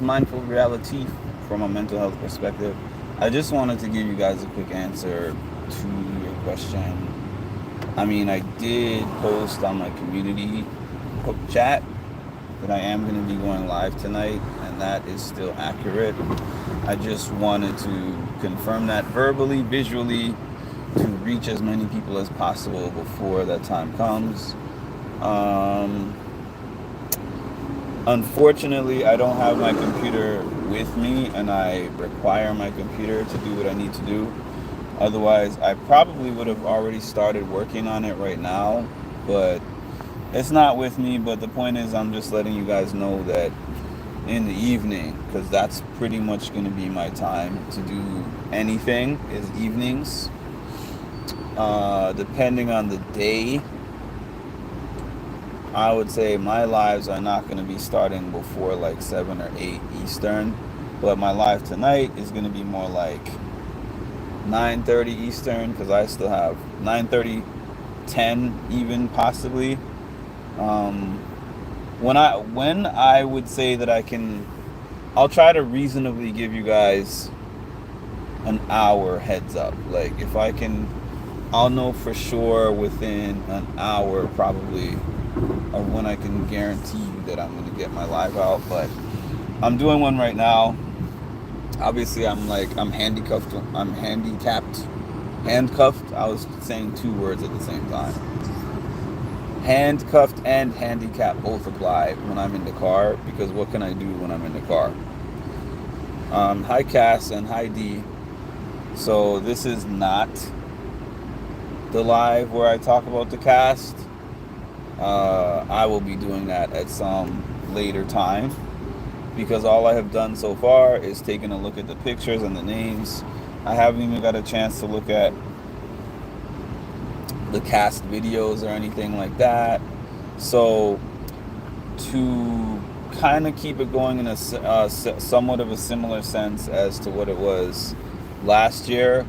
Mindful Reality from a mental health perspective. I just wanted to give you guys a quick answer to your question. I mean, I did post on my community chat that I am going to be going live tonight, and that is still accurate. I just wanted to confirm that verbally, visually, to reach as many people as possible before that time comes. Um, Unfortunately, I don't have my computer with me, and I require my computer to do what I need to do. Otherwise, I probably would have already started working on it right now, but it's not with me. But the point is, I'm just letting you guys know that in the evening, because that's pretty much going to be my time to do anything, is evenings. Depending on the day, I would say my lives are not going to be starting before like 7 or 8 Eastern, but my live tonight is going to be more like 9:30 Eastern because I still have 9:30, 10 even possibly. Um, when I would say that I'll try to reasonably give you guys an hour heads up. Like if I can, I'll know for sure within an hour probably of when I can guarantee you that I'm gonna get my live out. But I'm doing one right now. Obviously, I'm handicapped. I'm handicapped, handcuffed. I was saying two words at the same time. Handcuffed and handicapped both apply when I'm in the car because what can I do when I'm in the car? Hi Cass and hi D. So this is not the live where I talk about the cast. I will be doing that at some later time because all I have done so far is taken a look at the pictures and the names. I haven't even got a chance to look at the cast videos or anything like that. So to kind of keep it going in a somewhat of a similar sense as to what it was last year,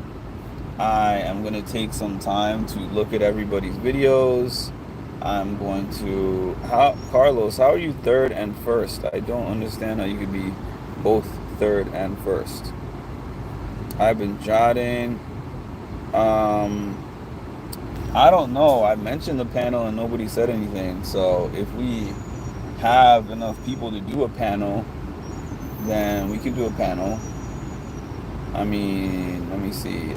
I am going to take some time to look at everybody's videos. I'm going to Carlos, how are you third and first? I don't understand how you could be both third and first. I've been jotting. Um, I don't know. I mentioned the panel and nobody said anything. So if we have enough people to do a panel, then we can do a panel. I mean, let me see.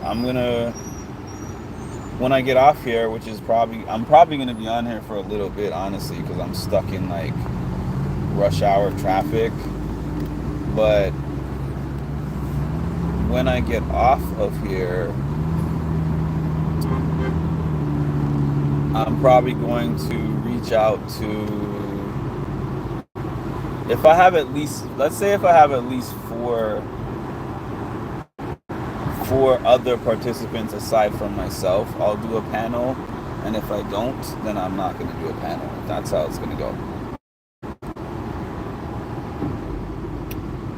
When I get off here, which is I'm probably gonna be on here for a little bit, honestly, because I'm stuck in like rush hour traffic. But when I get off of here, I'm probably going to reach out to, if I have at least, let's say if I have at least four other participants aside from myself, I'll do a panel. And if I don't, then I'm not going to do a panel. That's how it's going to go.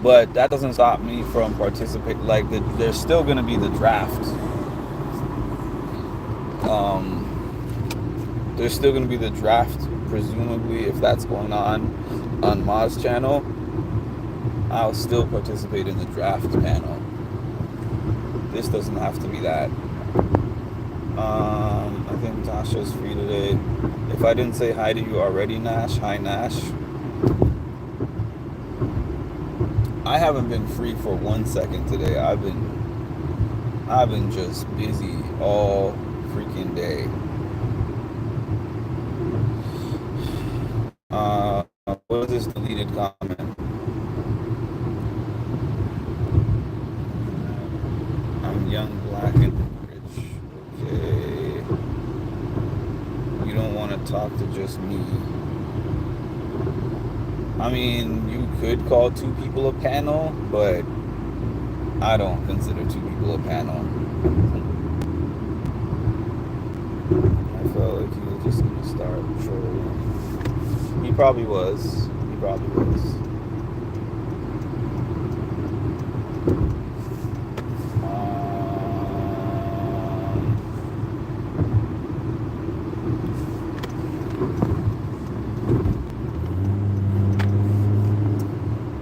But that doesn't stop me from participating. Like, there's still going to be the draft. There's still going to be the draft, presumably, if that's going on Ma's channel. I'll still participate in the draft panel. This doesn't have to be that. I think Tasha's free today. If I didn't say hi to you already, Nash, hi Nash. I haven't been free for 1 second today. I've been just busy all freaking day. What is this deleted comment? I'm young, black, and rich. Okay. You don't want to talk to just me. I mean, you could call two people a panel, but I don't consider two people a panel. I felt like he was just gonna start trolling. He probably was. He probably was.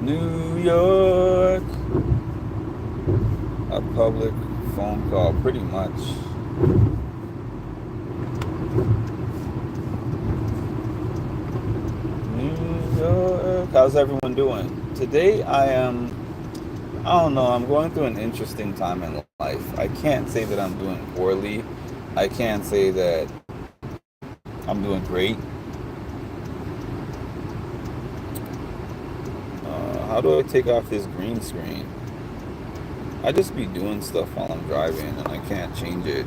New York. A public phone call, pretty much. New York. How's everyone doing? Today I don't know, I'm going through an interesting time in life. I can't say that I'm doing poorly. I can't say that I'm doing great. How do I take off this green screen? I just be doing stuff while I'm driving and I can't change it.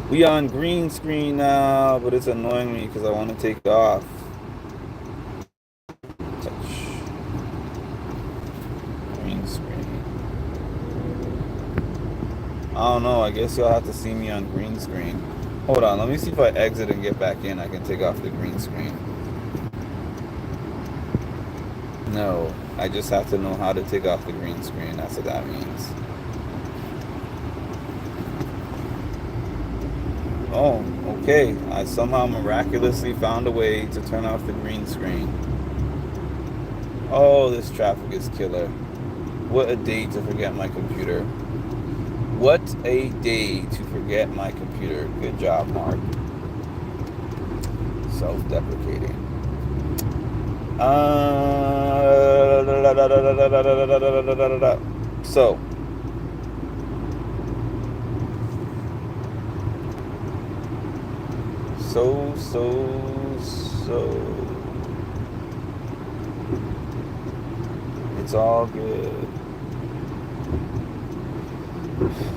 We on green screen now, but it's annoying me because I want to take it off. Touch. Green screen. I don't know, I guess you'll have to see me on green screen. Hold on, let me see if I exit and get back in. I can take off the green screen. No, I just have to know how to take off the green screen. That's what that means. Oh, okay. I somehow miraculously found a way to turn off the green screen. Oh, this traffic is killer. What a day to forget my computer. What a day to forget my computer. Good job, Mark. Self-deprecating. So, it's all good.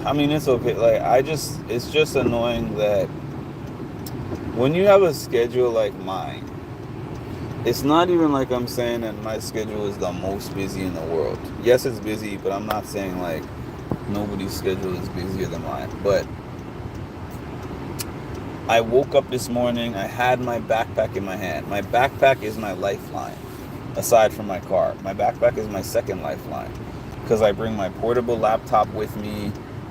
I mean, it's okay. It's just annoying that when you have a schedule like mine, it's not even like I'm saying that my schedule is the most busy in the world. Yes, it's busy, but I'm not saying like nobody's schedule is busier than mine. But I woke up this morning, I had my backpack in my hand. My backpack is my lifeline, aside from my car. My backpack is my second lifeline because I bring my portable laptop with me.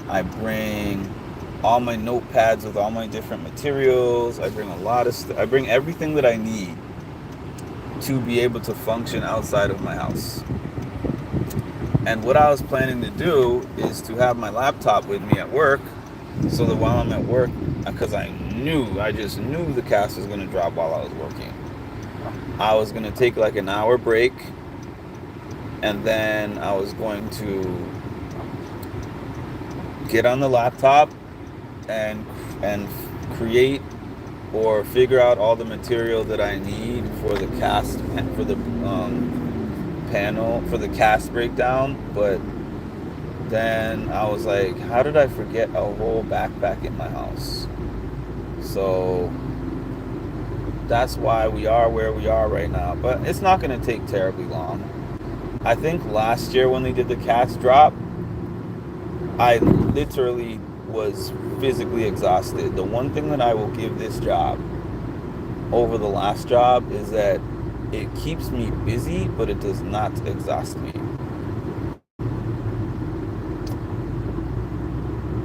I bring all my notepads with all my different materials. I bring a lot of I bring everything that I need to be able to function outside of my house. And what I was planning to do is to have my laptop with me at work so that while I'm at work, because I just knew the cast was going to drop while I was working. I was going to take like an hour break and then I was going to get on the laptop and create or figure out all the material that I need for the cast, for the panel, for the cast breakdown. But then I was like, how did I forget a whole backpack in my house? So that's why we are where we are right now. But it's not going to take terribly long. I think last year when they did the cast drop, I literally was physically exhausted. The one thing that I will give this job over the last job is that it keeps me busy, but it does not exhaust me.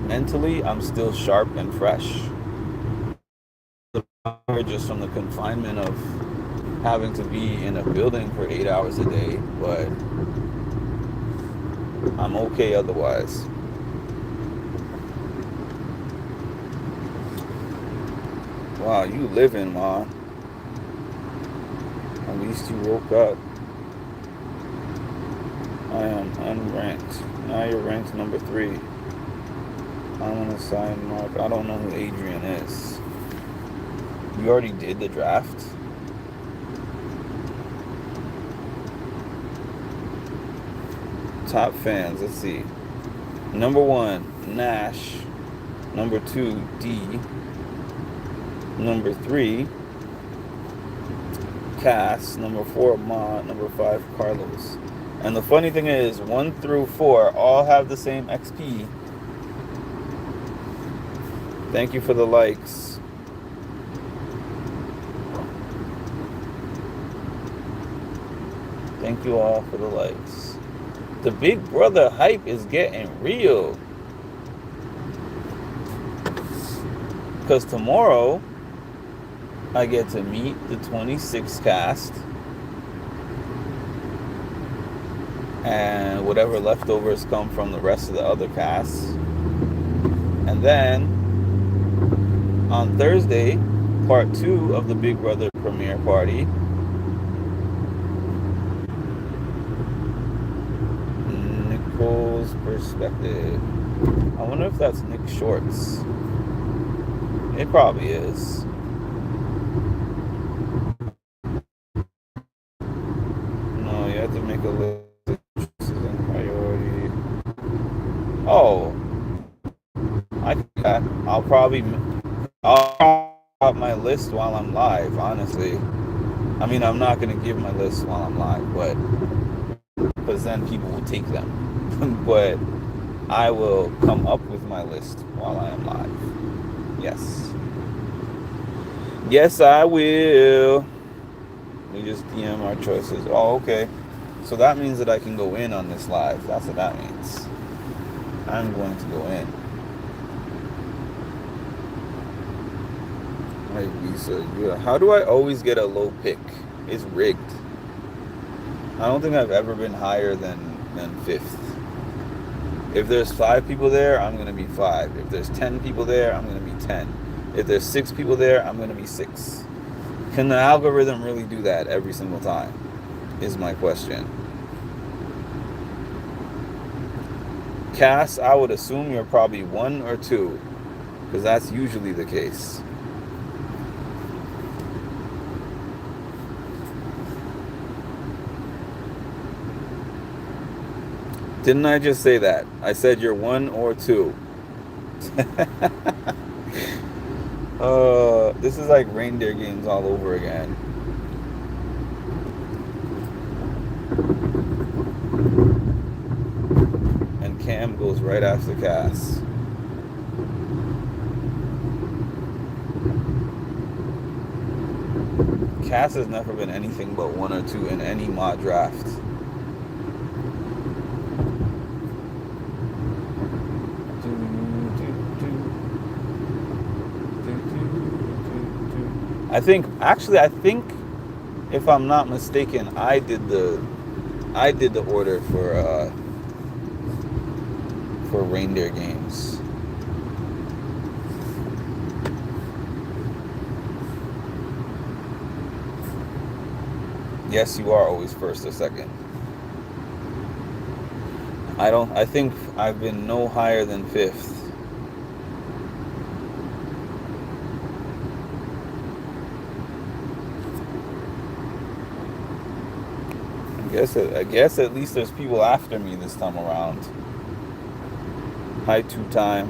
Mentally, I'm still sharp and fresh. Just from the confinement of having to be in a building for 8 hours a day, but I'm okay otherwise. Wow, you living, Ma. At least you woke up. I am unranked. Now you're ranked number 3. I'm on the side mark. I don't know who Adrian is. You already did the draft? Top fans, let's see. Number 1, Nash. Number 2, D. Number 3, Cass. Number 4, Ma. Number 5, Carlos. And the funny thing is, 1 through 4 all have the same XP. Thank you for the likes. Thank you all for the likes. The Big Brother hype is getting real. Because tomorrow, I get to meet the 26 cast. and whatever leftovers come from the rest of the other casts. And then on Thursday, part 2 of the Big Brother premiere party. Nicole's perspective. I wonder if that's Nick Shorts. It probably is. No, you have to make a list of choices priority. Oh, I'll probably out my list while I'm live. Honestly, I mean, I'm not gonna give my list while I'm live, but because then people will take them. But I will come up with my list while I am live. Yes, I will. We just DM our choices. Oh, okay. So that means that I can go in on this live. That's what that means. I'm going to go in. Like Visa, yeah. How do I always get a low pick? It's rigged. I don't think I've ever been higher than 5th. If there's 5 people there, I'm going to be 5. If there's 10 people there, I'm going to be 10. If there's 6 people there, I'm going to be 6. Can the algorithm really do that every single time? Is my question. Cass, I would assume you're probably 1 or 2, because that's usually the case. Didn't I just say that? I said you're 1 or 2. This is like reindeer games all over again. And Cam goes right after Cass. Cass has never been anything but 1 or 2 in any mod draft. I think if I'm not mistaken, I did the order for reindeer games. Yes, you are always 1st or 2nd. I think I've been no higher than 5th. I guess at least there's people after me this time around. Hi, two time.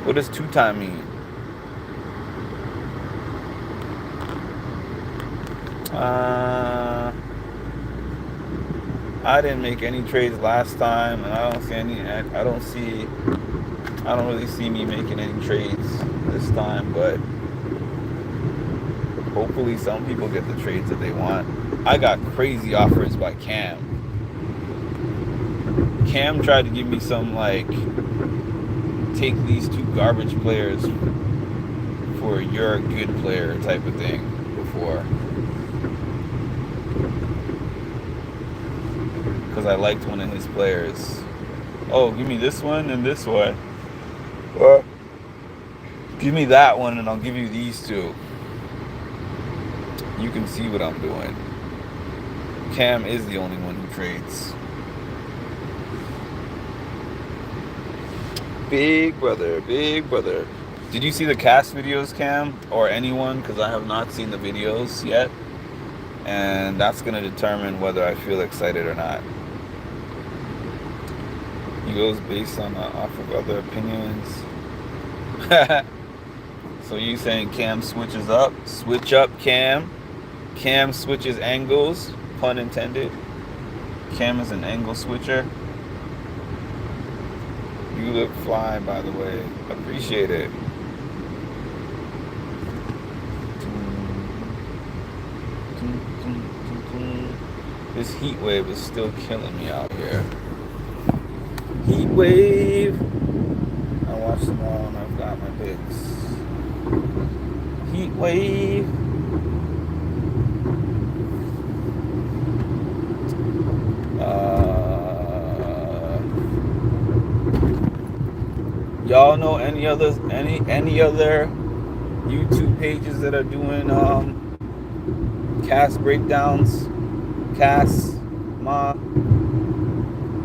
What does 2 time mean? I didn't make any trades last time, and I don't really see me making any trades this time, but hopefully some people get the trades that they want. I got crazy offers by Cam. Cam tried to give me some like, take these 2 garbage players for you're a good player type of thing before. Because I liked one of his players. Oh, give me this one and this one. Or give me that one and I'll give you these 2. You can see what I'm doing. Cam is the only one who trades. Big brother. Did you see the cast videos, Cam? Or anyone? Because I have not seen the videos yet. And that's going to determine whether I feel excited or not. He goes based on off of other opinions. So you saying Cam switches up? Switch up, Cam. Cam switches angles, pun intended. Cam is an angle switcher. You look fly, by the way. Appreciate it. This heat wave is still killing me out here. Heat wave. I watched them all and I've got my picks. Heat Wave. Y'all know any other YouTube pages that are doing cast breakdowns? Cast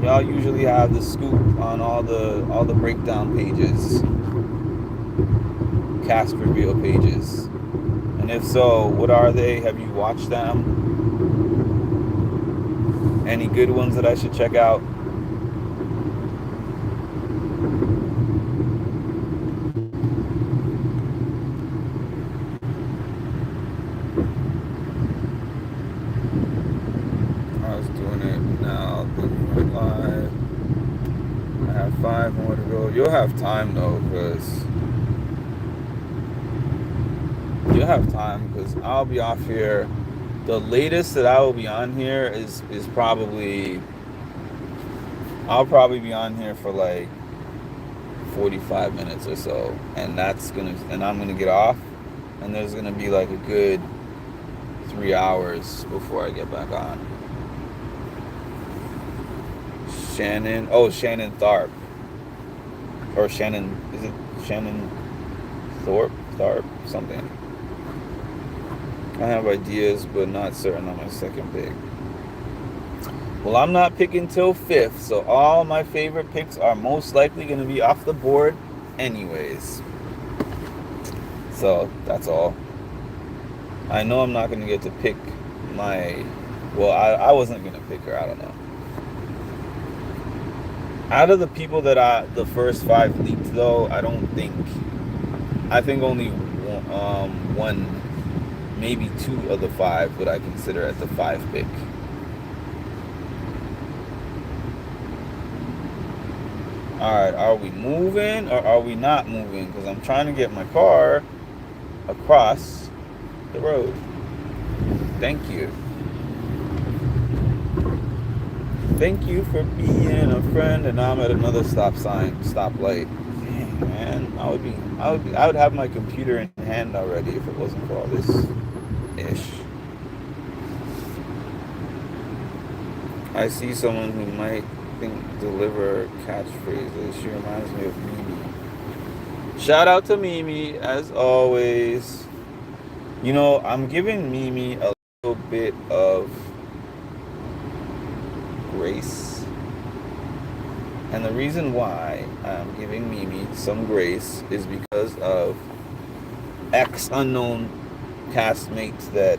y'all usually have the scoop on all the breakdown pages, cast reveal pages. And if so, what are they? Have you watched them? Any good ones that I should check out? I was doing it now. Live. I have 5 more to go. You'll have time though, because I'll be off here. The latest that I will be on here is probably, I'll probably be on here for like 45 minutes or so, and I'm gonna get off, and there's gonna be like a good 3 hours before I get back on. Shannon Tharp, or Shannon, is it Shannon Thorpe, something. I have ideas, but not certain on my second pick. Well, I'm not picking till 5th, so all my favorite picks are most likely going to be off the board anyways. So, that's all. I know I'm not going to get to pick I wasn't going to pick her, I don't know. Out of the people that the first 5 leaked though, I think only one, maybe 2 of the 5 would I consider at the 5 pick. Alright, are we moving or are we not moving? Because I'm trying to get my car across the road. Thank you. Thank you for being a friend, and I'm at another stoplight. Dang, man, I would have my computer in hand already if it wasn't for all this ish. I see someone who might deliver catchphrases. She reminds me of Mimi. Shout out to Mimi as always. You know, I'm giving Mimi a little bit of grace. And the reason why I'm giving Mimi some grace is because of unknown castmates that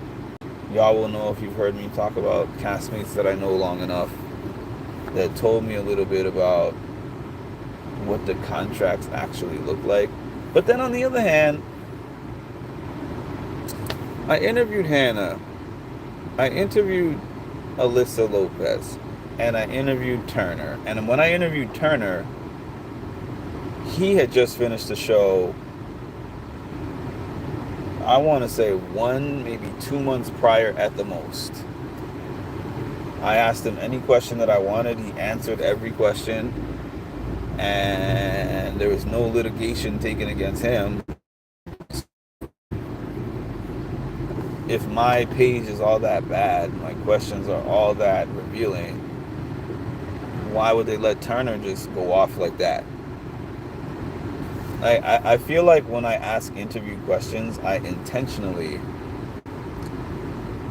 y'all will know if you've heard me talk about castmates that I know long enough, that told me a little bit about what the contracts actually look like. But then on the other hand, I interviewed Hannah, I interviewed Alyssa Lopez, and I interviewed Turner. And when I interviewed Turner, he had just finished the show, I want to say 1, maybe 2 months prior at the most. I asked him any question that I wanted. He answered every question. And there was no litigation taken against him. If my page is all that bad, my questions are all that revealing, why would they let Turner just go off like that? I feel like when I ask interview questions, I intentionally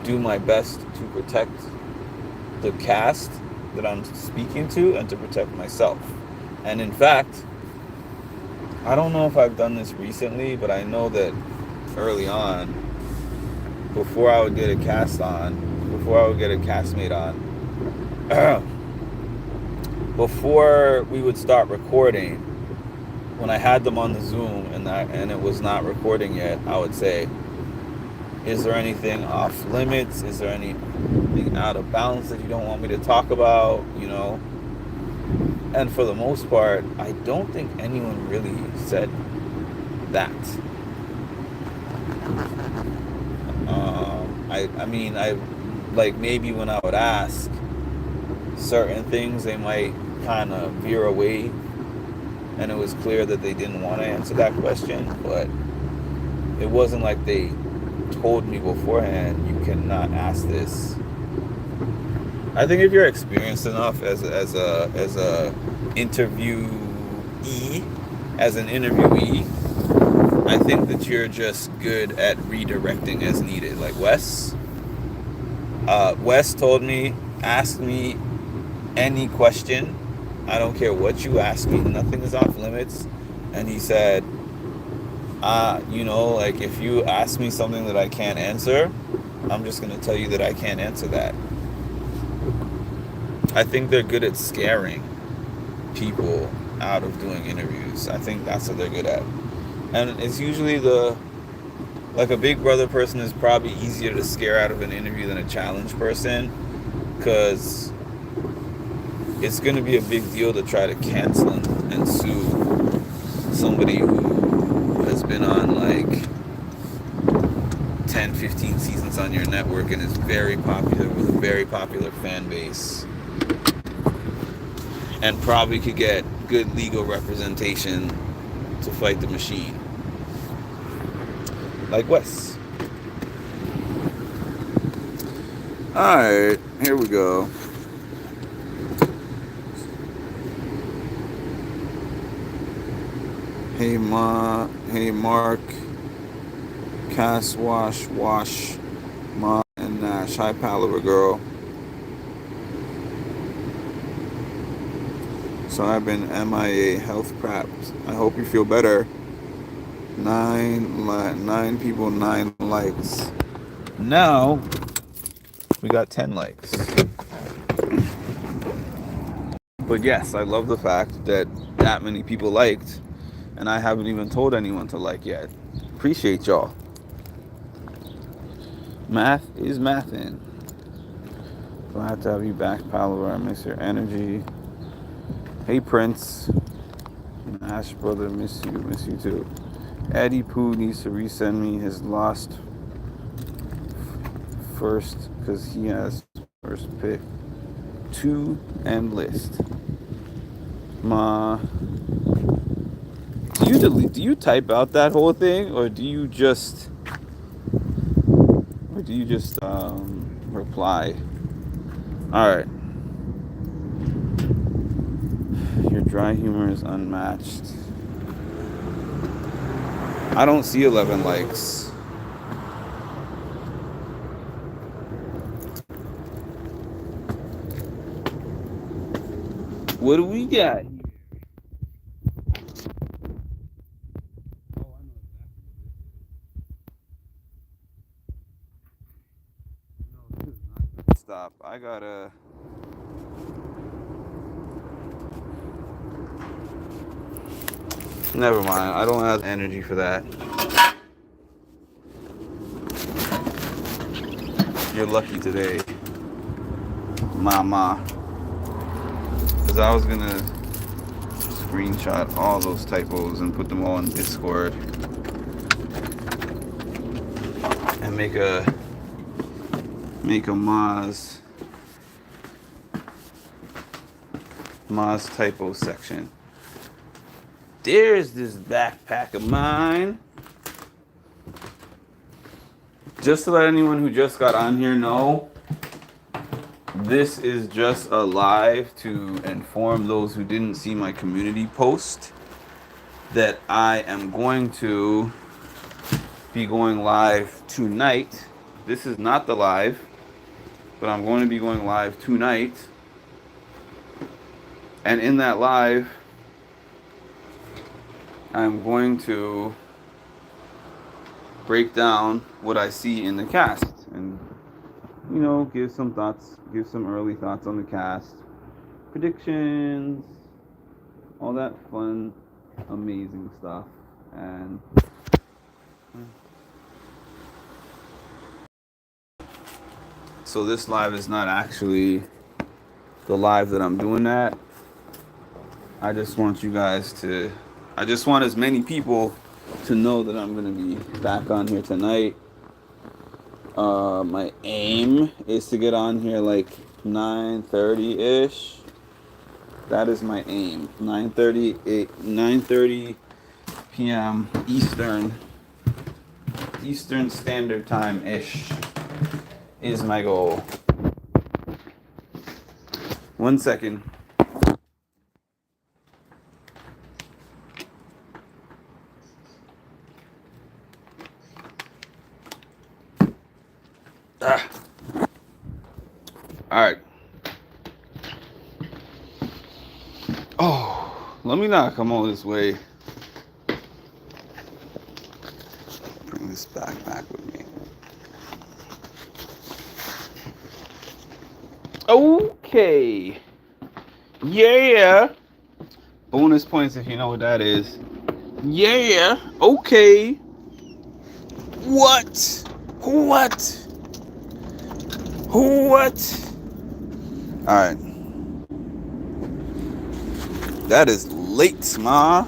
do my best to protect the cast that I'm speaking to and to protect myself. And in fact, I don't know if I've done this recently, but I know that early on, before I would get a castmate on, before we would start recording, when I had them on the Zoom and it was not recording yet, I would say, is there anything off limits? Is there anything out of bounds that you don't want me to talk about? You know? And for the most part, I don't think anyone really said that. I like, maybe when I would ask certain things, they might kind of veer away, and it was clear that they didn't want to answer that question. But it wasn't like they told me beforehand, you cannot ask this. I think if you're experienced enough as a interviewee, as an interviewee, I think that you're just good at redirecting as needed. Like Wes told me, ask me any question. I don't care what you ask me. Nothing is off limits. And he said, like if you ask me something that I can't answer, I'm just going to tell you that I can't answer that. I think they're good at scaring people out of doing interviews. I think that's what they're good at. And it's usually like a big brother person is probably easier to scare out of an interview than a challenge person, because it's going to be a big deal to try to cancel and sue somebody who has been on like 10, 15 seasons on your network and is very popular with a very popular fan base, and probably could get good legal representation to fight the machine. Like Wes. Alright, here we go. Hey Mark, Cass, Wash, Ma, and Nash. Hi Palaver girl. So I've been MIA, health prepped. I hope you feel better. 9 people, 9 likes. Now we got 10 likes. But yes, I love the fact that many people liked, and I haven't even told anyone to like yet. Appreciate y'all. Math is mathin'. Glad to have you back, Palaver. I miss your energy. Hey Prince. Ash brother, miss you too. Eddie Pooh needs to resend me his lost first, because he has first pick 2 and list. Ma, do you type out that whole thing, or do you just reply? All right. Your dry humor is unmatched. I don't see 11 likes. What do we got? Stop. I gotta. Never mind. I don't have energy for that. You're lucky today, Mama. Because I was gonna screenshot all those typos and put them all in Discord and make a Maz typo section. There's this backpack of mine. Just to let anyone who just got on here know, this is just a live to inform those who didn't see my community post that I am going to be going live tonight. This is not the live, but I'm going to be going live tonight. And in that live, I'm going to break down what I see in the cast and, give some early thoughts on the cast, predictions, all that fun, amazing stuff. And so this live is not actually the live that I'm doing at. I just want as many people to know that I'm going to be back on here tonight. My aim is to get on here like 9:30-ish. That is my aim. 9:30 p.m. Eastern. Eastern Standard Time-ish is my goal. 1 second. All right. Oh, let me not come all this way. Bring this back with me. Okay. Yeah. Bonus points if you know what that is. Yeah. Okay. What? Alright. That is late, ma.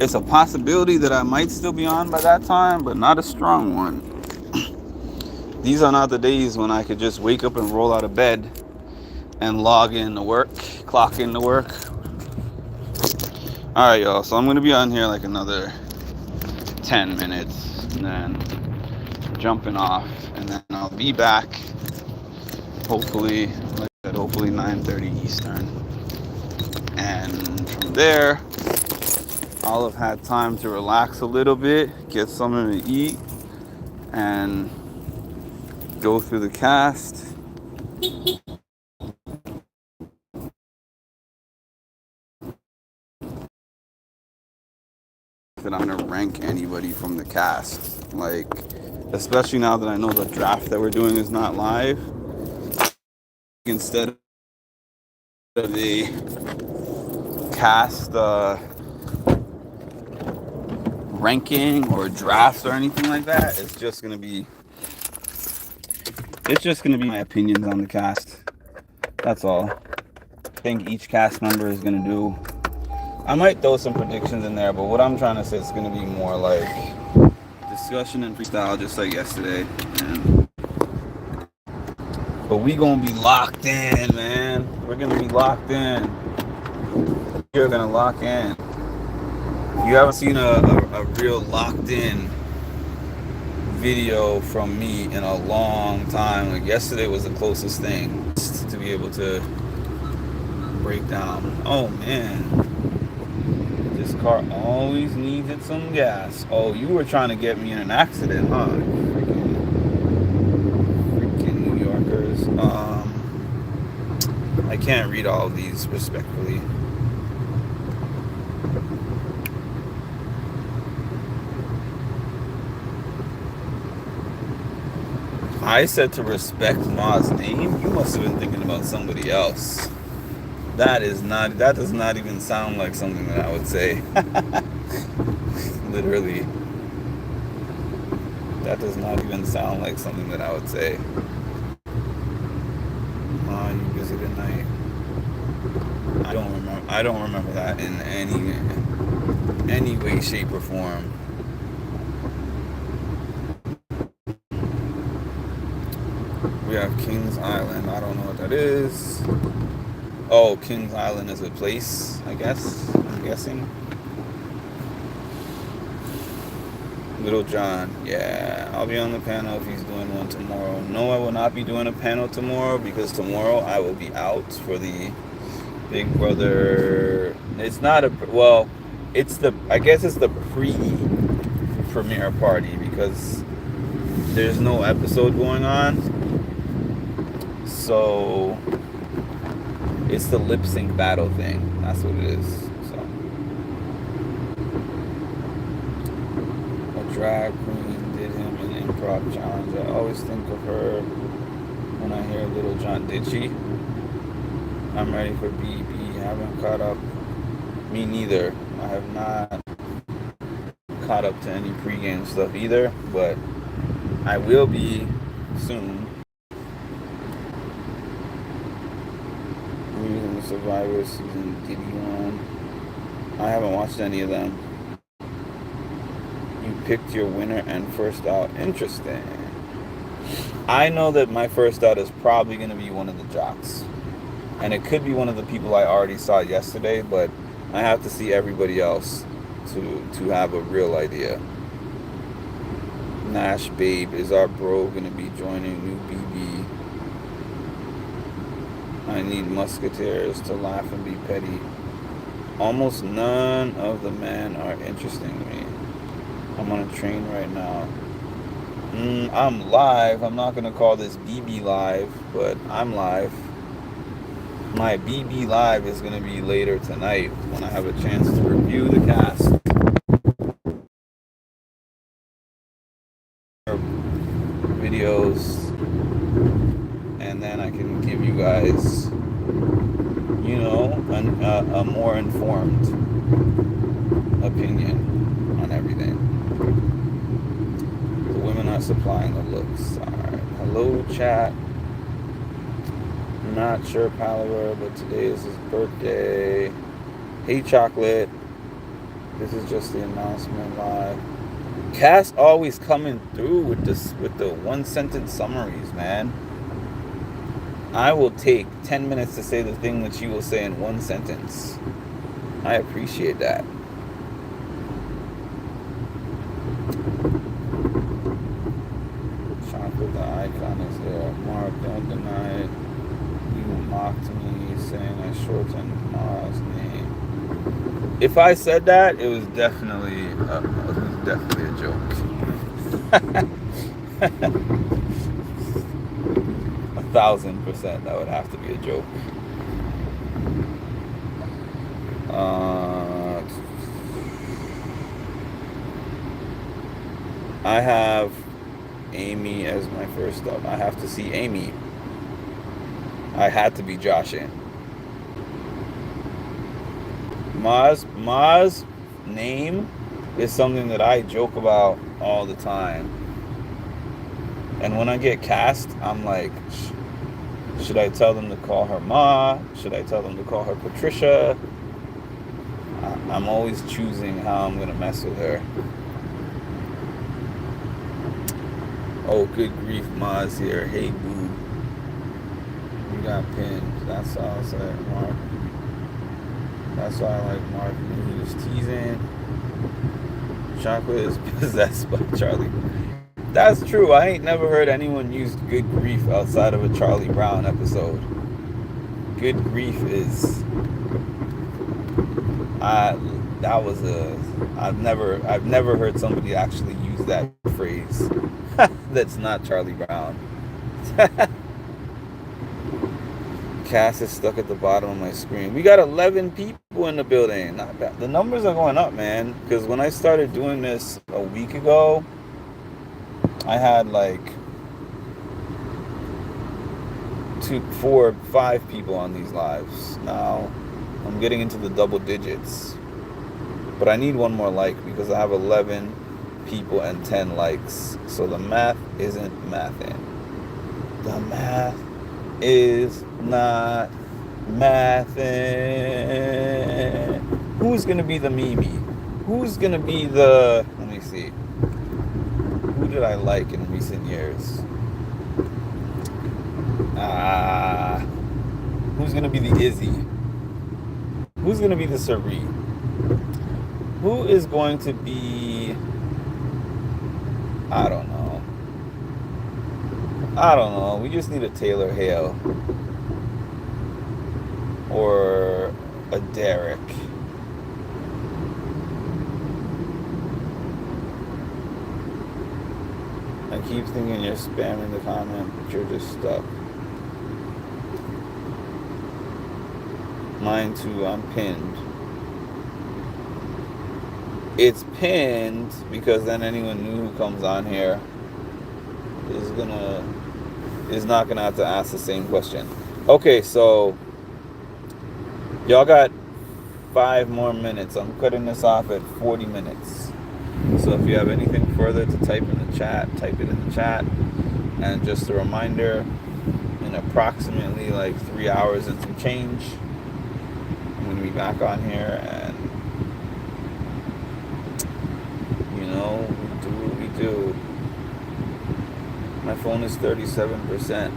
It's a possibility that I might still be on by that time, but not a strong one. These are not the days when I could just wake up and roll out of bed and log in to work, clock in to work. Alright, y'all. So I'm going to be on here like another 10 minutes and then jumping off. And then I'll be back, hopefully, like I said, hopefully 9:30 Eastern. And from there, I'll have had time to relax a little bit, get something to eat, and go through the cast. That I'm gonna rank anybody from the cast, like, especially now that I know the draft that we're doing is not live. Instead of the cast ranking or drafts or anything like that, it's just gonna be my opinions on the cast. That's all. I think each cast member is gonna do. I might throw some predictions in there, but what I'm trying to say is gonna be more like discussion and freestyle, just like yesterday. But we gonna be locked in, man. We're gonna be locked in. You're gonna lock in. You haven't seen a real locked in video from me in a long time. Like yesterday was the closest thing to be able to break down. Oh man, this car always needed some gas. Oh, you were trying to get me in an accident, huh? Freaking New Yorkers. I can't read all of these respectfully. I said to respect Ma's name. You must have been thinking about somebody else. That does not even sound like something that I would say. Literally. That does not even sound like something that I would say. Ma, you busy tonight? I don't remember that in any way, shape, or form. We have Kings Island. I don't know what that is. Oh, Kings Island is a place, I guess. I'm guessing. Little John. Yeah, I'll be on the panel if he's doing one tomorrow. No, I will not be doing a panel tomorrow because tomorrow I will be out for the Big Brother. It's not a, well, it's the, I guess it's the pre-premiere party because there's no episode going on. So it's the lip sync battle thing. That's what it is. So a drag queen did him an improv challenge. I always think of her when I hear Little John. Did she? I'm ready for BB. Haven't caught up. Me neither. I have not caught up to any pregame stuff either, but I will be soon. Survivor season DD1. I haven't watched any of them. You picked your winner and first out. Interesting. I know that my first out is probably going to be one of the jocks. And it could be one of the people I already saw yesterday, but I have to see everybody else to have a real idea. Nash Babe, is our bro gonna be joining new BB? I need musketeers to laugh and be petty. Almost none of the men are interesting to me. I'm on a train right now. I'm live. I'm not gonna call this BB live, but I'm live. My BB live is gonna be later tonight when I have a chance to review the cast. Videos, and then I can give you guys, you know, a more informed opinion on everything. The women are supplying the looks. Alright. Hello, chat. Not sure Palaver, but today is his birthday. Hey, Chocolate. This is just the announcement live. Cass always coming through with the one sentence summaries, man. I will take 10 minutes to say the thing that you will say in one sentence. I appreciate that. Chocolate, the icon is there. Mark, don't deny it. You mocked me saying I shortened Ma's name. If I said that, it was definitely a joke. 1,000% that would have to be a joke. I have Amy as my first up. I have to see Amy. I had to be Josh in. Ma's name is something that I joke about all the time. And when I get cast, I'm like, should I tell them to call her Ma? Should I tell them to call her Patricia? I'm always choosing how I'm going to mess with her. Oh, good grief, Ma's here. Hey, boo. You got pinned. That's all I said, Mark. That's why I like Mark. He was teasing. Chocolate is possessed by Charlie. That's true. I ain't never heard anyone use good grief outside of a Charlie Brown episode. Good grief is... I've never heard somebody actually use that phrase. That's not Charlie Brown. Cass is stuck at the bottom of my screen. We got 11 people in the building. Not bad. The numbers are going up, man. Because when I started doing this a week ago, I had like 2, 4, 5 people on these lives. Now I'm getting into the double digits. But I need one more like because I have 11 people and 10 likes. So the math isn't mathing. The math is not mathing. Who's gonna be the Mimi? Who's gonna be the... Let me see. Who did I like in recent years? Who's gonna be the Izzy? Who's gonna be the Sari? Who is going to be... I don't know. We just need a Taylor Hale. Or a Derek. I keep thinking you're spamming the comment, but you're just stuck. Mine too, I'm pinned. It's pinned because then anyone new who comes on here is not gonna have to ask the same question. Okay, so y'all got 5 more minutes. I'm cutting this off at 40 minutes. So if you have anything further to type in the chat, type it in the chat. And just a reminder, in approximately like 3 hours and some change, I'm gonna be back on here and we do what we do. My phone is 37%.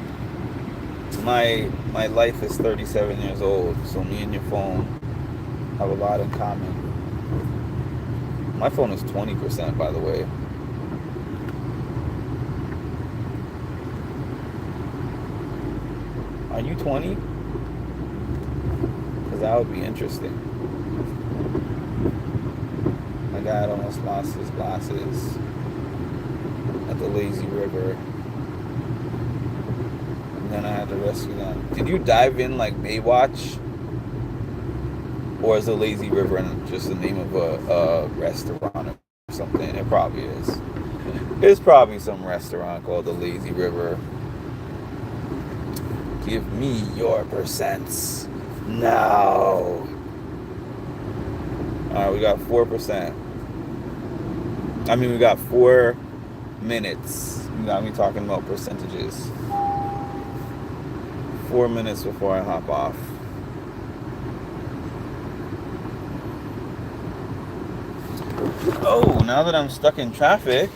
My life is 37 years old, so me and your phone have a lot in common. My phone is 20%, by the way. Are you 20? Because that would be interesting. My dad almost lost his glasses at the lazy river, and then I had to rescue them. Did you dive in like Baywatch? Or is the lazy river just the name of a restaurant or something? It probably is. There's probably some restaurant called the Lazy River. Give me your percents now. Alright, we got 4%. I mean, we got 4 minutes. You got me talking about percentages. 4 minutes before I hop off. Oh, now that I'm stuck in traffic,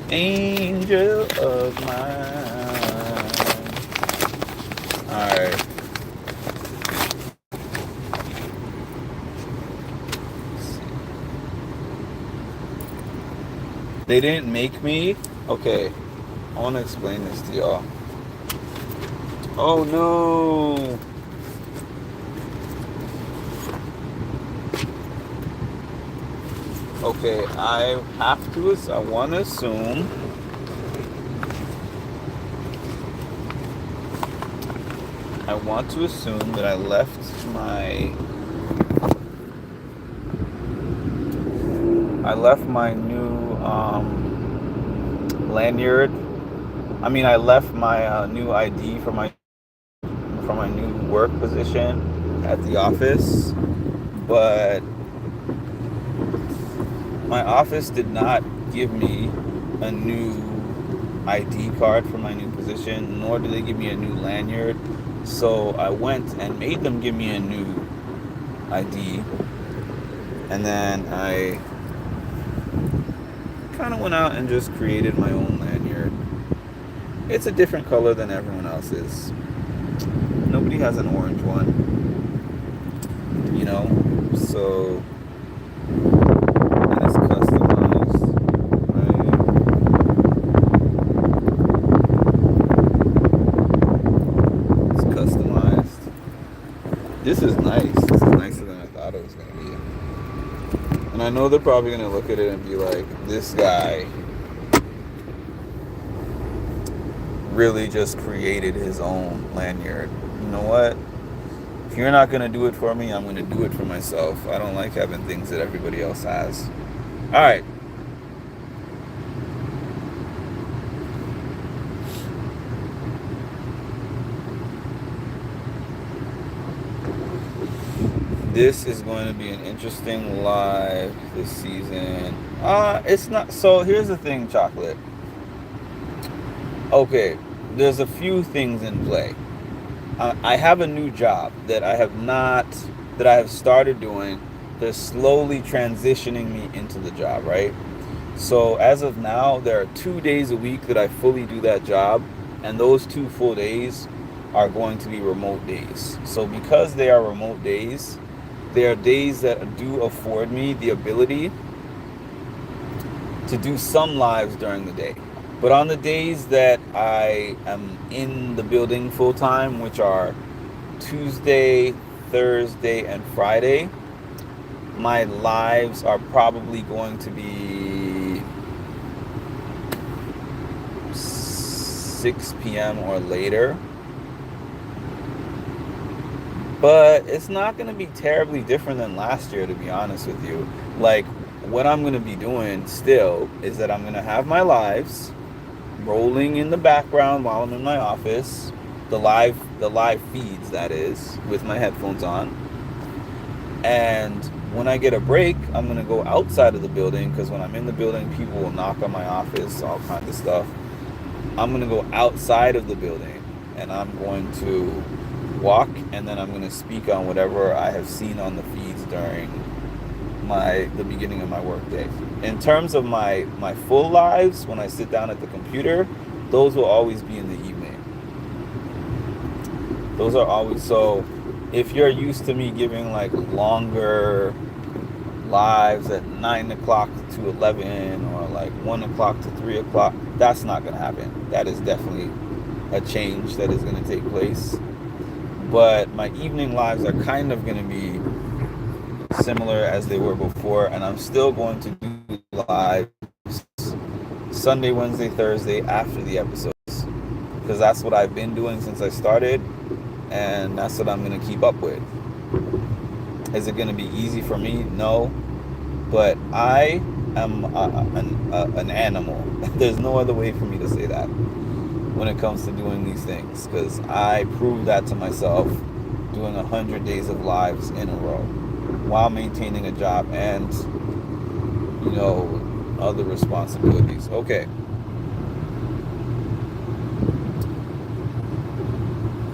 angel of mine. Alright. They didn't make me. Okay. I want to explain this to y'all. Oh no. Okay, I want to assume that I left my new lanyard. I mean, I left my new ID for my new work position at the office, but my office did not give me a new ID card for my new position, nor did they give me a new lanyard. So I went and made them give me a new ID. And then I kind of went out and just created my own lanyard. It's a different color than everyone else's. Nobody has an orange one, you know? So, and it's customized, right? It's customized. This is nice. This is nicer than I thought it was going to be. And I know they're probably going to look at it and be like, this guy really just created his own lanyard. You know what? If you're not going to do it for me, I'm going to do it for myself. I don't like having things that everybody else has. All right. This is going to be an interesting live this season. It's not. So here's the thing, Chocolate. Okay, there's a few things in play. I have a new job that I have started doing. They're slowly transitioning me into the job, right? So as of now, there are 2 days a week that I fully do that job, and those 2 full days are going to be remote days. So because they are remote days, they are days that do afford me the ability to do some lives during the day. But on the days that I am in the building full time, which are Tuesday, Thursday, and Friday, my lives are probably going to be 6 p.m. or later. But it's not going to be terribly different than last year, to be honest with you. Like, what I'm going to be doing still is that I'm going to have my lives rolling in the background while I'm in my office, the live feeds, that is, with my headphones on. And when I get a break, I'm going to go outside of the building, because when I'm in the building, people will knock on my office, all kinds of stuff. I'm going to go outside of the building, and I'm going to walk, and then I'm going to speak on whatever I have seen on the feeds during the beginning of my work day. In terms of my full lives, when I sit down at the computer, those will always be in the evening. Those are always, so if you're used to me giving like longer lives at 9 o'clock to 11 or like 1 o'clock to 3 o'clock. That's not going to happen. That is definitely a change that is going to take place. But my evening lives are kind of going to be similar as they were before, and I'm still going to do lives Sunday, Wednesday, Thursday after the episodes, because that's what I've been doing since I started, and that's what I'm going to keep up with. Is it going to be easy for me? No, but I am an animal. There's no other way for me to say that when it comes to doing these things, because I proved that to myself doing 100 days of lives in a row while maintaining a job and, other responsibilities. Okay.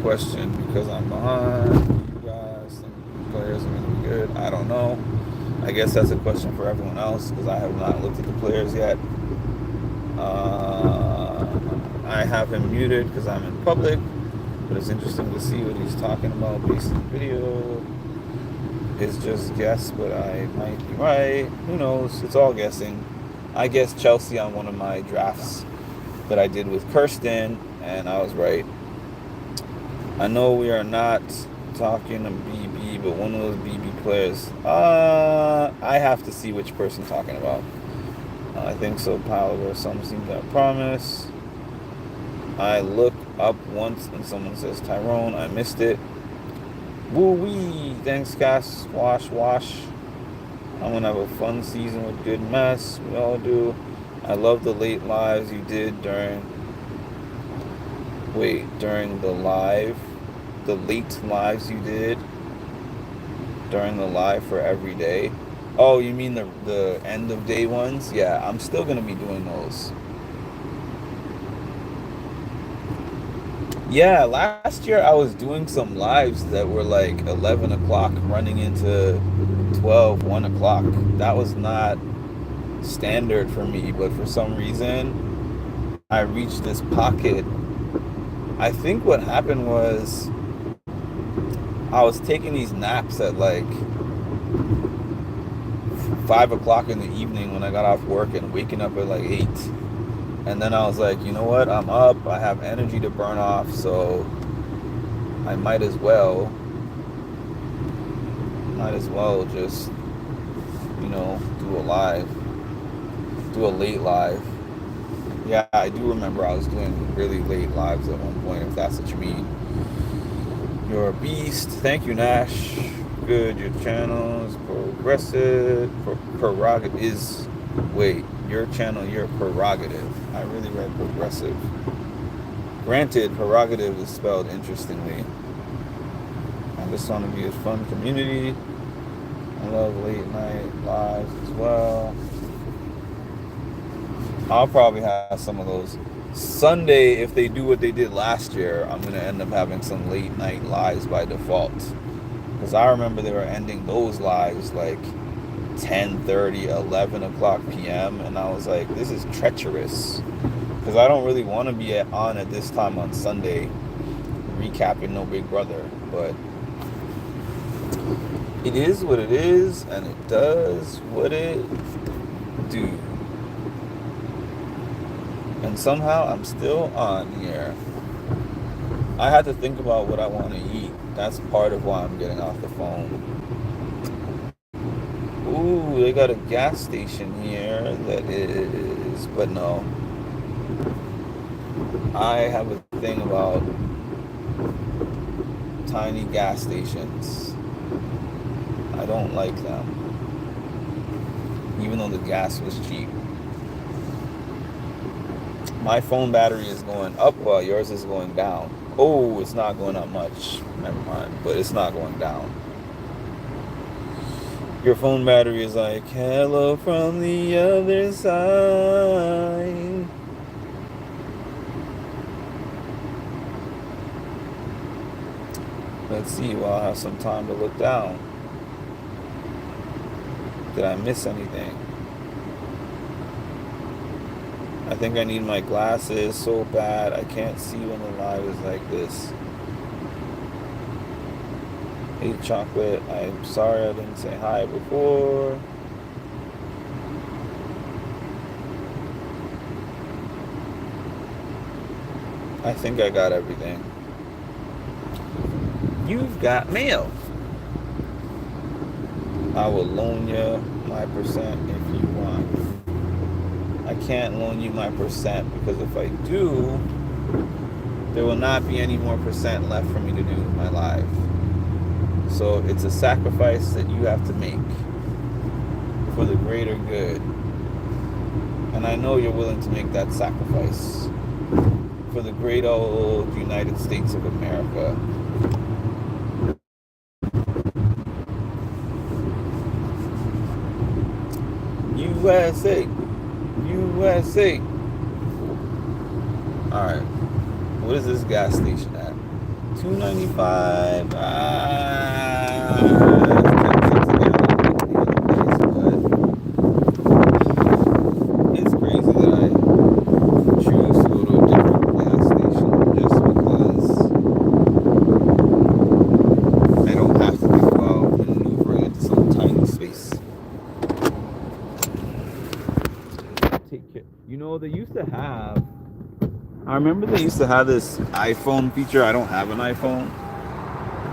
Question, because I'm behind, you guys think players are going to be good? I don't know. I guess that's a question for everyone else, because I have not looked at the players yet. I have him muted because I'm in public, but it's interesting to see what he's talking about based on the video. It's just guess, but I might be right. Who knows? It's all guessing. I guessed Chelsea on one of my drafts that I did with Kirsten, and I was right. I know we are not talking to BB, but one of those BB players. I have to see which person talking about. I think so. Palaver, some seem to have promise. I look up once and someone says Tyrone. I missed it. Woo wee. Thanks, Cass. Wash. I'm going to have a fun season with good mess. We all do. I love the late lives you did during the late lives you did during the live for every day. Oh, you mean the end of day ones? Yeah, I'm still going to be doing those. Yeah, last year I was doing some lives that were like 11 o'clock running into 1 o'clock. That was not standard for me, but for some reason I reached this pocket. I think what happened was I was taking these naps at like 5 o'clock in the evening when I got off work and waking up at like 8. And then I was like, you know what? I'm up. I have energy to burn off, so I might as well just, do a late live. Yeah, I do remember I was doing really late lives at one point, if that's what you mean. You're a beast. Thank you, Nash. Good. Your channel is progressive. Prerogative is... Wait, your channel, your prerogative. I really read progressive. Granted, prerogative is spelled interestingly. I just want to be a fun community. I love late night lives as well. I'll probably have some of those. Sunday, if they do what they did last year, I'm going to end up having some late night lives by default. Because I remember they were ending those lives like 10:30, 11 o'clock p.m. And I was like, this is treacherous. Because I don't really want to be on at this time on Sunday recapping No Big Brother. But it is what it is, and it does what it do. And somehow I'm still on here. I had to think about what I want to eat. That's part of why I'm getting off the phone. Ooh, they got a gas station here that is... But no. I have a thing about tiny gas stations. I don't like them. Even though the gas was cheap. My phone battery is going up while yours is going down. Oh, it's not going up much. Never mind. But it's not going down. Your phone battery is like, hello from the other side. Let's see. Well, I'll have some time to look down. Did I miss anything? I think I need my glasses so bad. I can't see when the live is like this. Hey, Chocolate. I'm sorry I didn't say hi before. I think I got everything. You've got mail. I will loan you my percent if you want. I can't loan you my percent because if I do, there will not be any more percent left for me to do in my life. So it's a sacrifice that you have to make for the greater good. And I know you're willing to make that sacrifice for the great old United States of America. USA. USA. Alright. What is this gas station at? $2.95. It's crazy that I choose to go to a different gas station just because I don't have to think about maneuvering into some tiny space. Take care. You know, they used to have. I remember they used to have this iPhone feature. I don't have an iPhone,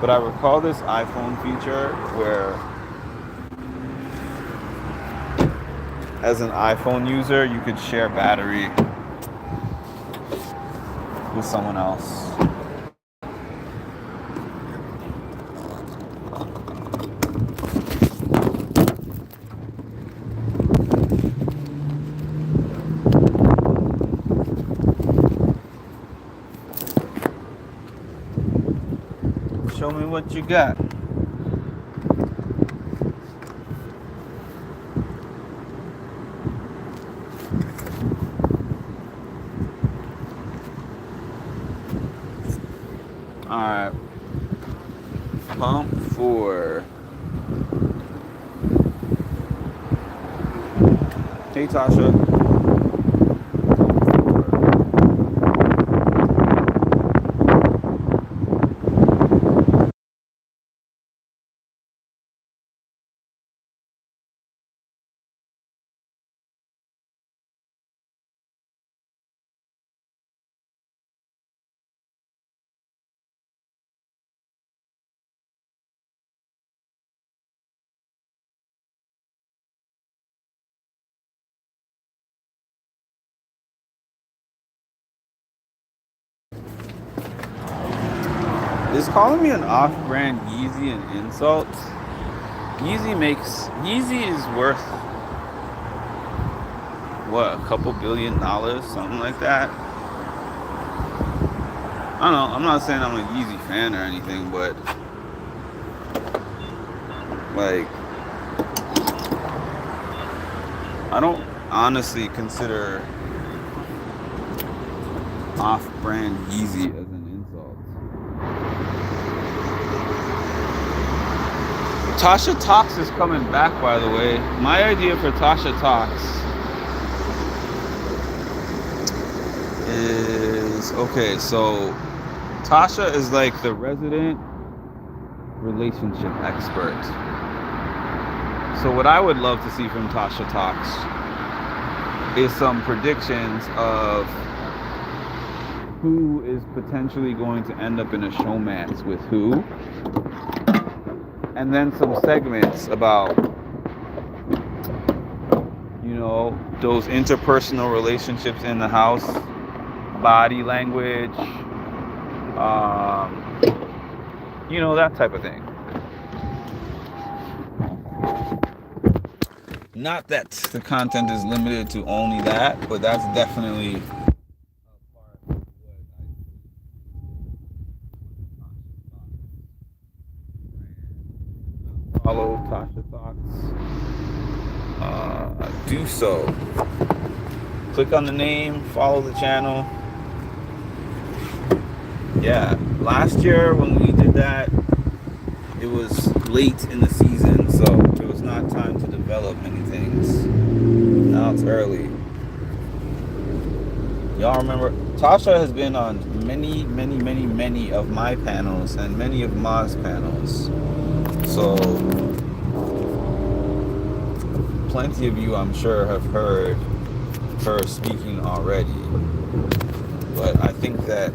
but I recall this iPhone feature where, as an iPhone user, you could share battery with someone else. Show me what you got. Alright. Pump 4. Hey, Tasha. Is calling me an off-brand Yeezy an insult? Yeezy is worth what, a couple $1 billion, something like that. I don't know. I'm not saying I'm a Yeezy fan or anything, but like, I don't honestly consider off-brand Yeezy as an insult. Tasha Talks is coming back, by the way. My idea for Tasha Talks is, okay, so Tasha is like the resident relationship expert. So what I would love to see from Tasha Talks is some predictions of who is potentially going to end up in a showmance with who. And then some segments about, you know, those interpersonal relationships in the house, body language, you know, that type of thing. Not that the content is limited to only that, but that's definitely a part of what I follow Tasha Talks. Do so. Click on the name, follow the channel. Yeah, last year when we did that, it was late in the season, so there was not time to develop many things. Now it's early. Y'all remember, Tasha has been on many of my panels and many of Ma's panels. So, plenty of you, I'm sure, have heard her speaking already. but I think that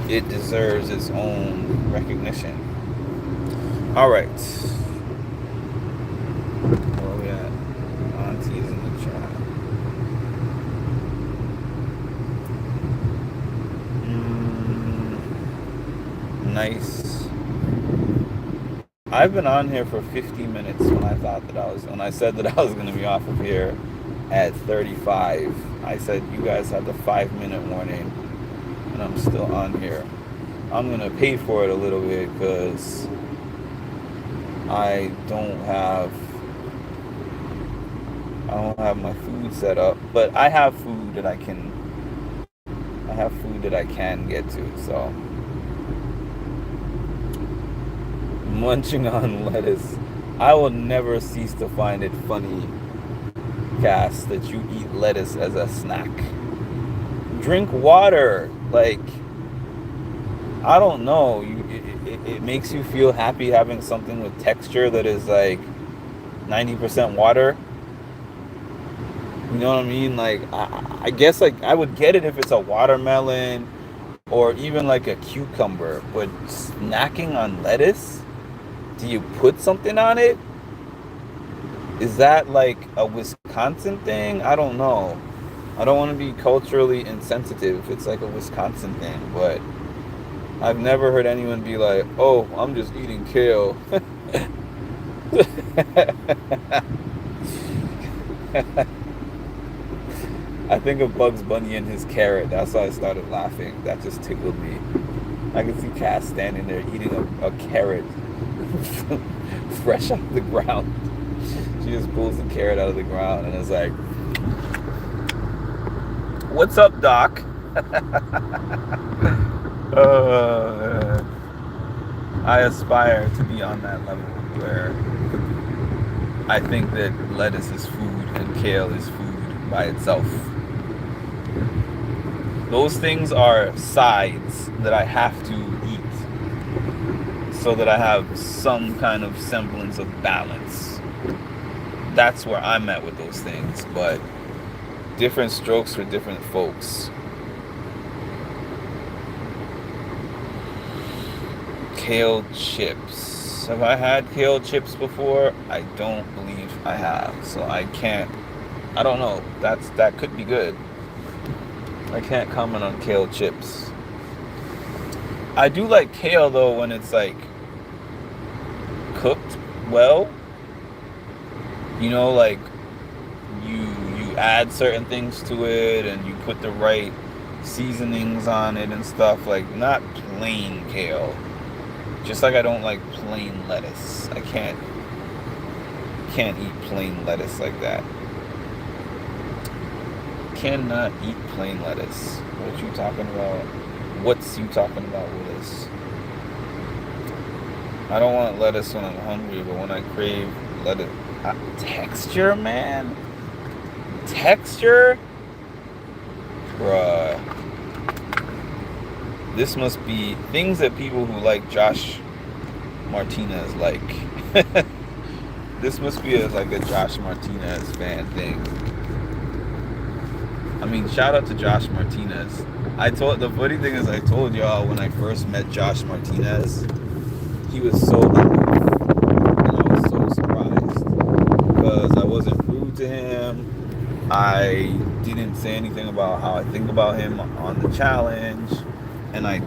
it deserves its own recognition. All right. Where are we at? Auntie's in the chat. Nice. I've been on here for 50 minutes when I said that I was going to be off of here at 35. I said you guys have the 5-minute warning, and I'm still on here. I'm going to pay for it a little bit because I don't have my food set up, but I have food that I can get to, so munching on lettuce. I will never cease to find it funny, Cass, that you eat lettuce as a snack. Drink water. Like, I don't know. It makes you feel happy having something with texture that is like 90% water. You know what I mean? Like, I guess like I would get it if it's a watermelon or even like a cucumber, but snacking on lettuce? Do you put something on it? Is that like a Wisconsin thing? I don't know. I don't want to be culturally insensitive if it's like a Wisconsin thing, but I've never heard anyone be like, oh, I'm just eating kale. I think of Bugs Bunny and his carrot. That's why I started laughing. That just tickled me. I can see Cass standing there eating a carrot fresh out the ground. She just pulls the carrot out of the ground and is like, what's up, Doc? I aspire to be on that level where I think that lettuce is food and kale is food by itself. Those things are sides that I have to eat so that I have some kind of semblance of balance. That's where I'm at with those things, but different strokes for different folks. Kale chips. Have I had kale chips before? I don't believe I have, so I don't know. That could be good. I can't comment on kale chips. I do like kale though when it's like cooked well. You know, like you add certain things to it and you put the right seasonings on it and stuff, like not plain kale. Just like I don't like plain lettuce. I can't eat plain lettuce like that. Cannot eat plain lettuce. What you talking about? What's you talking about with this? I don't want lettuce when I'm hungry, but when I crave lettuce, texture, man. Texture, bruh. This must be things that people who like Josh Martinez like. This must be like a Josh Martinez fan thing. I mean, shout out to Josh Martinez. The funny thing is I told y'all when I first met Josh Martinez, he was so aloof, and I was so surprised because I wasn't rude to him. I didn't say anything about how I think about him on the challenge, and I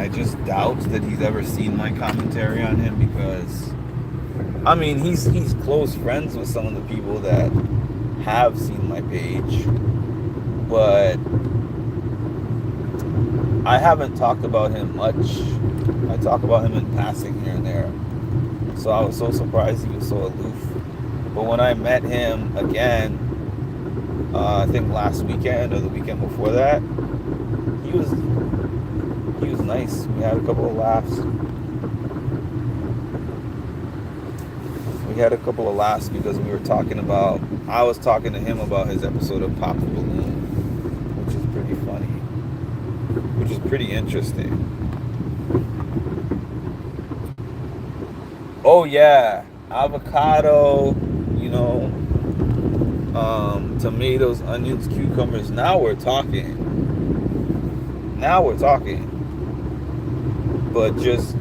just doubt that he's ever seen my commentary on him because, I mean, he's close friends with some of the people that have seen my page. But I haven't talked about him much. I talk about him in passing here and there. So I was so surprised he was so aloof. But when I met him again, I think last weekend or the weekend before that, he was nice. We had a couple of laughs. Because I was talking to him about his episode of Pop the Balloon, which is pretty funny, which is pretty interesting. Oh yeah, avocado, Tomatoes, onions, cucumbers. Now we're talking. Now we're talking. But just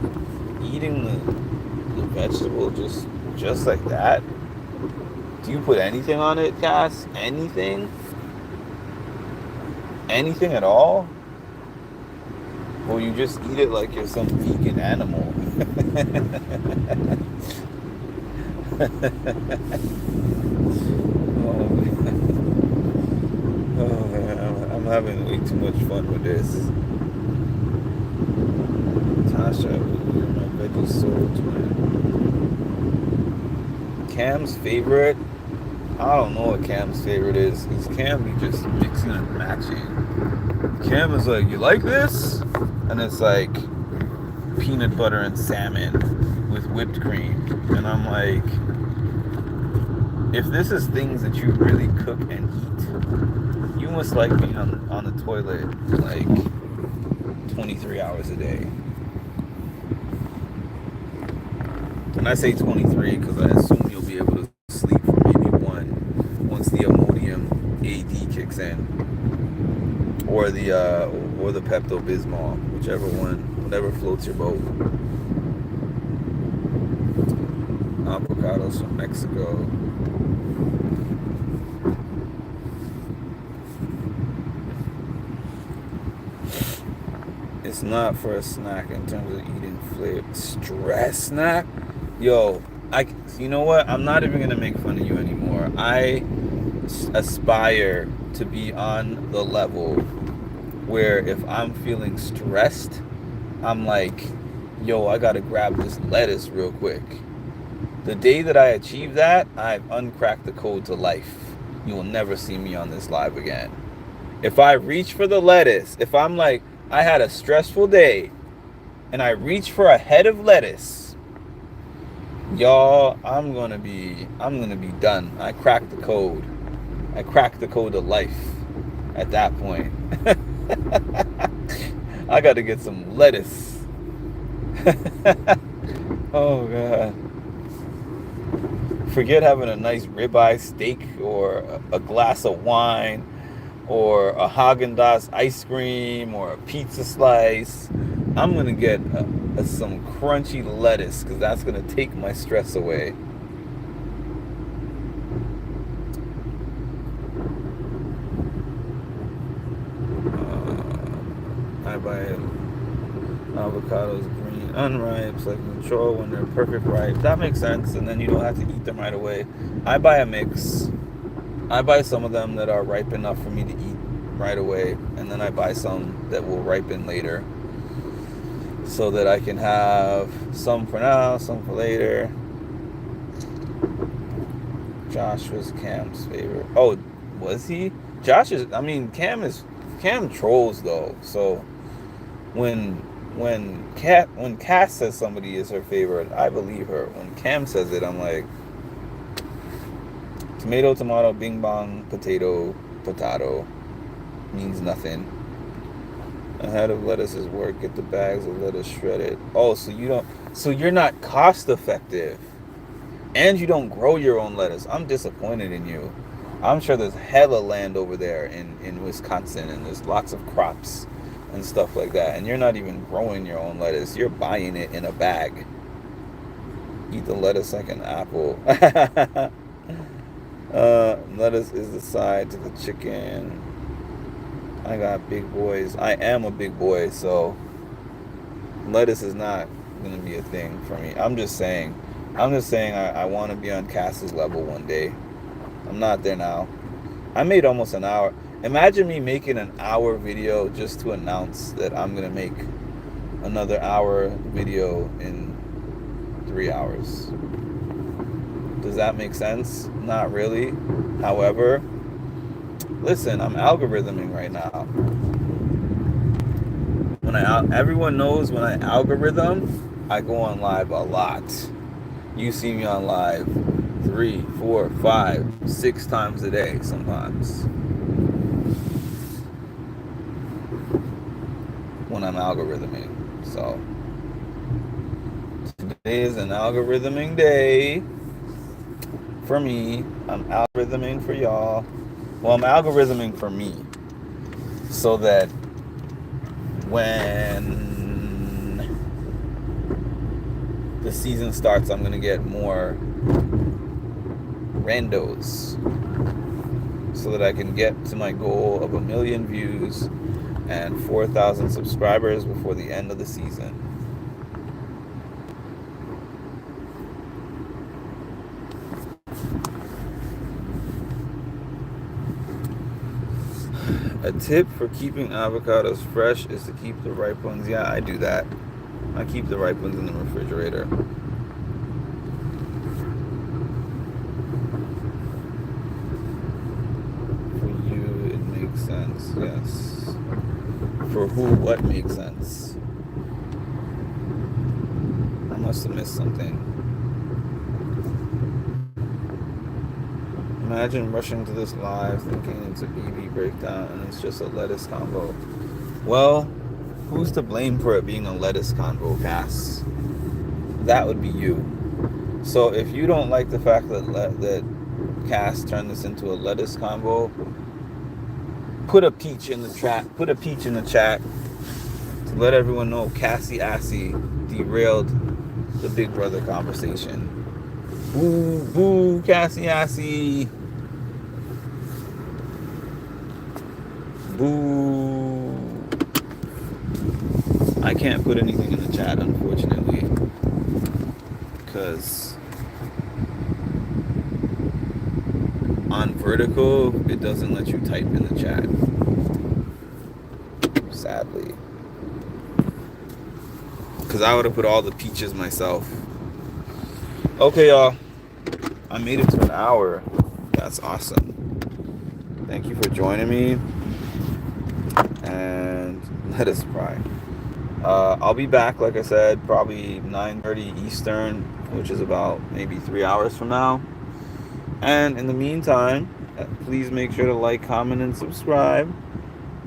eating the vegetable just like that. Do you put anything on it, Cass? Anything? Anything at all? Or you just eat it like you're some vegan animal? Oh man. Oh man, I'm having way too much fun with this. Tasha, my veggie soul twin. Cam's favorite? I don't know what Cam's favorite is. Because Cam be just mixing and matching. Cam is like, you like this? And it's like peanut butter and salmon with whipped cream. And I'm like, if this is things that you really cook and eat, you must like being on the toilet like 23 hours a day. And I say 23 because I assume you'll be able to sleep for maybe one once the ammonium AD kicks in, or the Pepto-Bismol, whichever one, whatever floats your boat. Avocados from Mexico. It's not for a snack in terms of eating flavor. Stress snack? Yo, you know what? I'm not even gonna make fun of you anymore. I aspire to be on the level where if I'm feeling stressed, I'm like, yo, I gotta grab this lettuce real quick. The day that I achieve that, I've uncracked the code to life. You will never see me on this live again. If I reach for the lettuce, if I'm like, I had a stressful day and I reach for a head of lettuce, y'all, I'm gonna be done. I cracked the code. I cracked the code of life at that point. I gotta get some lettuce. Oh god. Forget having a nice ribeye steak or a glass of wine or a Haagen-Dazs ice cream or a pizza slice. I'm gonna get some crunchy lettuce because that's gonna take my stress away. I buy avocados green, unripe, so I can control when they're perfect ripe. That makes sense, and then you don't have to eat them right away. I buy a mix. I buy some of them that are ripe enough for me to eat right away, and then I buy some that will ripen later, so that I can have some for now, some for later. Josh was Cam's favorite. Oh, was he? Cam trolls though. So when Cass says somebody is her favorite, I believe her. When Cam says it, I'm like, tomato, bing bong, potato means nothing. A head of lettuce is worth. Get the bags of lettuce shredded. Oh, so you're not cost effective, and you don't grow your own lettuce. I'm disappointed in you. I'm sure there's hella land over there in Wisconsin, and there's lots of crops and stuff like that, and you're not even growing your own lettuce. You're buying it in a bag. Eat the lettuce like an apple. Lettuce is the side to the chicken. I got big boys. I am a big boy, so lettuce is not gonna be a thing for me. I'm just saying I want to be on Cass's level one day. I'm not there now. I made almost an hour. Imagine me making an hour video just to announce that I'm gonna make another hour video in 3 hours. Does that make sense? Not really. However, listen, I'm algorithming right now. Everyone knows when I algorithm, I go on live a lot. You see me on live 3, 4, 5, 6 times a day sometimes. When I'm algorithming. So today is an algorithming day. for me. I'm algorithming for y'all. Well, I'm algorithming for me, so that when the season starts, I'm gonna get more randos, so that I can get to my goal of 1,000,000 views and 4,000 subscribers before the end of the season. A tip for keeping avocados fresh is to keep the ripe ones. Yeah, I do that. I keep the ripe ones in the refrigerator. For you, it makes sense. Yes. For who, what makes sense? I must have missed something. Imagine rushing to this live thinking it's a BB breakdown and it's just a lettuce combo. Well, who's to blame for it being a lettuce combo, Cass? That would be you. So if you don't like the fact that Cass turned this into a lettuce combo, put a peach in the chat. Put a peach in the chat to let everyone know Cassie Assy derailed the Big Brother conversation. Boo, boo, Cassie Assy. Boo. I can't put anything in the chat, unfortunately, because on Vertical, it doesn't let you type in the chat, sadly. Because I would have put all the peaches myself. Okay, y'all. I made it to an hour. That's awesome. Thank you for joining me. And let us fry. I'll be back, like I said, probably 9:30 Eastern, which is about maybe 3 hours from now. And in the meantime, please make sure to like, comment, and subscribe.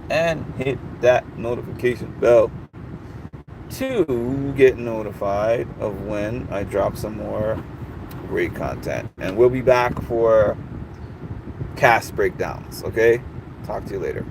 And hit that notification bell to get notified of when I drop some more great content. And we'll be back for cast breakdowns, okay? Talk to you later.